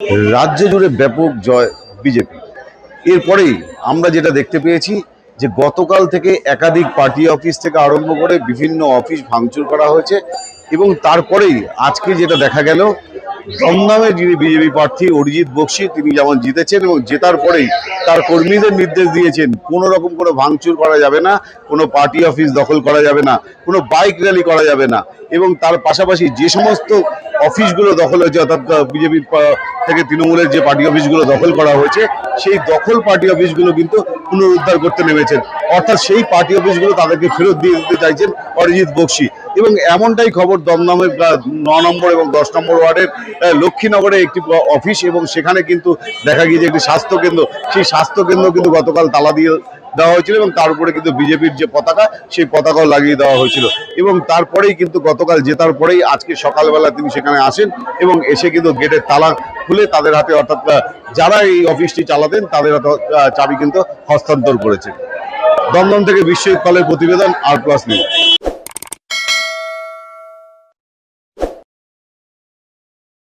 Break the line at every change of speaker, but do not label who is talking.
রাজ্য জুড়ে ব্যাপক জয় বিজেপি। এরপরেই আমরা যেটা দেখতে পেয়েছি যে গতকাল থেকে একাধিক পার্টি অফিস থেকে আরম্ভ করে বিভিন্ন অফিস ভাঙচুর করা হয়েছে এবং তারপরেই আজকে যেটা দেখা গেল, দমদমে যিনি বিজেপি প্রার্থী অরিজিৎ বক্সী তিনি যেমন জিতেছেন এবং জেতার পরেই তার কর্মীদের নির্দেশ দিয়েছেন কোনো রকম কোনো ভাঙচুর করা যাবে না, কোনো পার্টি অফিস দখল করা যাবে না, কোনো বাইক র্যালি করা যাবে না এবং তার পাশাপাশি যে সমস্ত অফিসগুলো দখল হয়েছে অর্থাৎ বিজেপির থেকে তৃণমূলের যে পার্টি অফিসগুলো দখল করা হয়েছে সেই দখল পার্টি অফিসগুলো কিন্তু পুনরুদ্ধার করতে নেমেছেন, অর্থাৎ সেই পার্টি অফিসগুলো তাদেরকে ফেরত দিয়ে দিতে চাইছেন অরিজিৎ বক্সী। এবং এমনটাই খবর দমদমের 9 নম্বর এবং 10 নম্বর ওয়ার্ডের লক্ষ্মীনগরে একটি অফিস এবং সেখানে কিন্তু দেখা গিয়েছে একটি স্বাস্থ্যকেন্দ্র, সেই স্বাস্থ্যকেন্দ্র কিন্তু গতকাল তালা দিয়ে দেওয়া হয়েছিল এবং তার উপরে কিন্তু বিজেপির যে পতাকা সেই পতাকাও লাগিয়ে দেওয়া হয়েছিল এবং তারপরেই কিন্তু গতকাল জেতার পরেই আজকে সকালবেলা তিনি সেখানে আসেন এবং এসে কিন্তু গেটের তালা খুলে তাদের হাতে অর্থাৎ যারা এই অফিসটি চালাতেন তাদের হাতে চাবি কিন্তু হস্তান্তর করেছেন। দমদম থেকে বিশ্বজিৎ পালের প্রতিবেদন, আর প্লাস নিউজ।